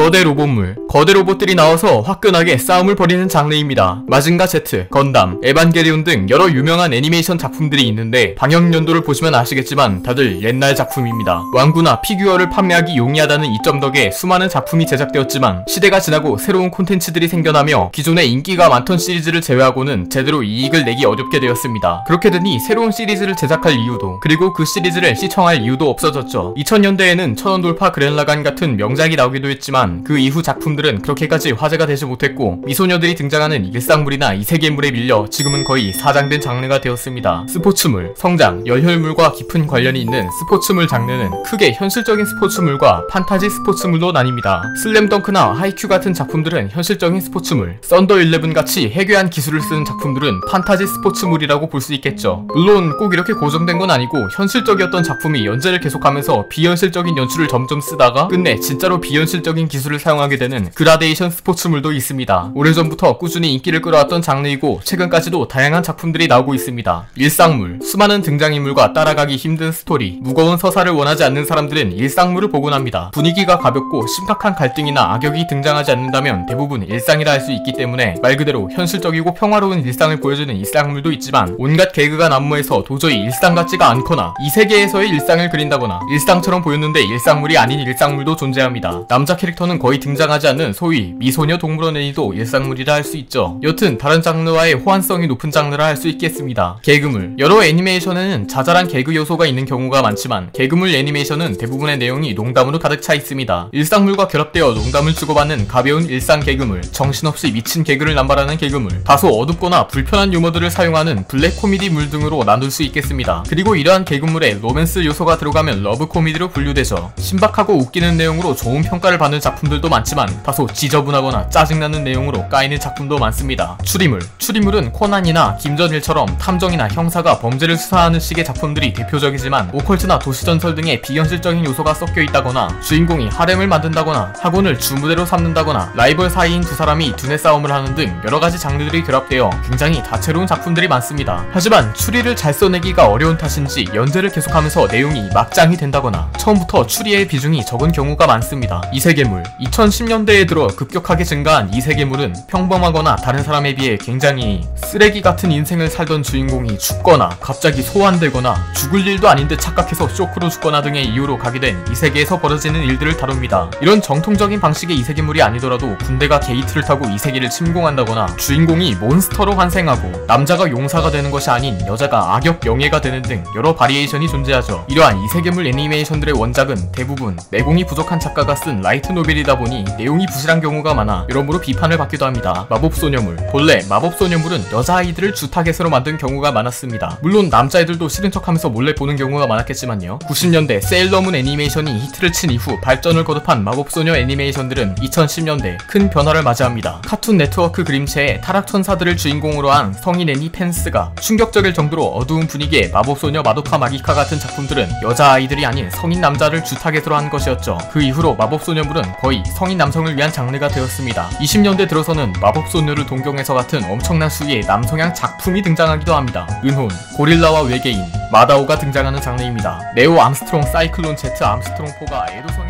거대 로봇물, 거대 로봇들이 나와서 화끈하게 싸움을 벌이는 장르입니다. 마징가 Z, 건담, 에반게리온 등 여러 유명한 애니메이션 작품들이 있는데 방영 연도를 보시면 아시겠지만 다들 옛날 작품입니다. 완구나 피규어를 판매하기 용이하다는 이점 덕에 수많은 작품이 제작되었지만 시대가 지나고 새로운 콘텐츠들이 생겨나며 기존의 인기가 많던 시리즈를 제외하고는 제대로 이익을 내기 어렵게 되었습니다. 그렇게 되니 새로운 시리즈를 제작할 이유도, 그리고 그 시리즈를 시청할 이유도 없어졌죠. 2000년대에는 천원 돌파 그랜라간 같은 명작이 나오기도 했지만 그 이후 작품들은 그렇게까지 화제가 되지 못했고 미소녀들이 등장하는 일상물이나 이세계물에 밀려 지금은 거의 사장된 장르가 되었습니다. 스포츠물, 성장, 열혈물과 깊은 관련이 있는 스포츠물 장르는 크게 현실적인 스포츠물과 판타지 스포츠물로 나뉩니다. 슬램덩크나 하이큐 같은 작품들은 현실적인 스포츠물, 썬더 11 같이 해괴한 기술을 쓰는 작품들은 판타지 스포츠물이라고 볼 수 있겠죠. 물론 꼭 이렇게 고정된 건 아니고 현실적이었던 작품이 연재를 계속하면서 비현실적인 연출을 점점 쓰다가 끝내 진짜로 비현실적인 기술을 사용하게 되는 그라데이션 스포츠물도 있습니다. 오래전부터 꾸준히 인기를 끌어왔던 장르이고 최근까지도 다양한 작품들이 나오고 있습니다. 일상물, 수많은 등장인물과 따라가기 힘든 스토리, 무거운 서사를 원하지 않는 사람들은 일상물을 보곤 합니다. 분위기가 가볍고 심각한 갈등이나 악역이 등장하지 않는다면 대부분 일상이라 할 수 있기 때문에 말 그대로 현실적이고 평화로운 일상을 보여주는 일상물도 있지만 온갖 개그가 난무해서 도저히 일상 같지가 않거나 이 세계에서의 일상을 그린다거나 일상처럼 보였는데 일상물이 아닌 일상물도 존재합니다. 남자 캐릭터는 거의 등장하지 않는 소위 미소녀 동물원 애니도 일상물이라 할 수 있죠. 여튼 다른 장르와의 호환성이 높은 장르라 할 수 있겠습니다. 개그물, 여러 애니메이션에는 자잘한 개그 요소가 있는 경우가 많지만 개그물 애니메이션은 대부분의 내용이 농담으로 가득 차 있습니다. 일상물과 결합되어 농담을 주고받는 가벼운 일상 개그물, 정신없이 미친 개그를 남발하는 개그물, 다소 어둡거나 불편한 유머들을 사용하는 블랙 코미디물 등으로 나눌 수 있겠습니다. 그리고 이러한 개그물에 로맨스 요소가 들어가면 러브 코미디로 분류되죠. 신박하고 웃기는 내용으로 좋은 평가를 받는 작품들도 많지만 다소 지저분하거나 짜증나는 내용으로 까이는 작품도 많습니다. 추리물, 추리물은 코난이나 김전일처럼 탐정이나 형사가 범죄를 수사하는 식의 작품들이 대표적이지만 오컬트나 도시전설 등의 비현실적인 요소가 섞여 있다거나 주인공이 하렘을 만든다거나 학원을 주무대로 삼는다거나 라이벌 사이인 두 사람이 두뇌 싸움을 하는 등 여러가지 장르들이 결합되어 굉장히 다채로운 작품들이 많습니다. 하지만 추리를 잘 써내기가 어려운 탓인지 연재를 계속하면서 내용이 막장이 된다거나 처음부터 추리의 비중이 적은 경우가 많습니다. 이세계물, 2010년대에 들어 급격하게 증가한 이세계물은 평범하거나 다른 사람에 비해 굉장히 쓰레기 같은 인생을 살던 주인공이 죽거나 갑자기 소환되거나 죽을 일도 아닌데 착각해서 쇼크로 죽거나 등의 이유로 가게 된 이 세계에서 벌어지는 일들을 다룹니다. 이런 정통적인 방식의 이세계물이 아니더라도 군대가 게이트를 타고 이 세계를 침공한다거나 주인공이 몬스터로 환생하고 남자가 용사가 되는 것이 아닌 여자가 악역 영예가 되는 등 여러 바리에이션이 존재하죠. 이러한 이세계물 애니메이션들의 원작은 대부분 내공이 부족한 작가가 쓴 라이트 노벨이다 보니 내용이 부실한 경우가 많아 여러모로 비판을 받기도 합니다. 마법소녀물, 본래 마법소녀물은 여자아이들을 주타겟으로 만든 경우가 많았습니다. 물론 남자애들도 싫은 척하면서 몰래 보는 경우가 많았겠지만요. 90년대 세일러문 애니메이션이 히트를 친 이후 발전을 거듭한 마법소녀 애니메이션들은 2010년대 큰 변화를 맞이합니다. 카툰 네트워크 그림체에 타락천사들을 주인공으로 한 성인 애니 펜스가 충격적일 정도로 어두운 분위기의 마법소녀 마도카 마기카 같은 작품들은 여자아이들이 아닌 성인 남자를 주타겟으로 한 것이었죠. 그 이후로 마법소녀물은 거의 성인 남성을 위한 장르가 되었습니다. 20년대 들어서는 마법소녀를 동경해서 같은 엄청난 수위의 남성향 작품이 등장하기도 합니다. 은혼, 고릴라와 외계인, 마다오가 등장하는 장르입니다. 네오 암스트롱 사이클론 Z 암스트롱 4가 애도성인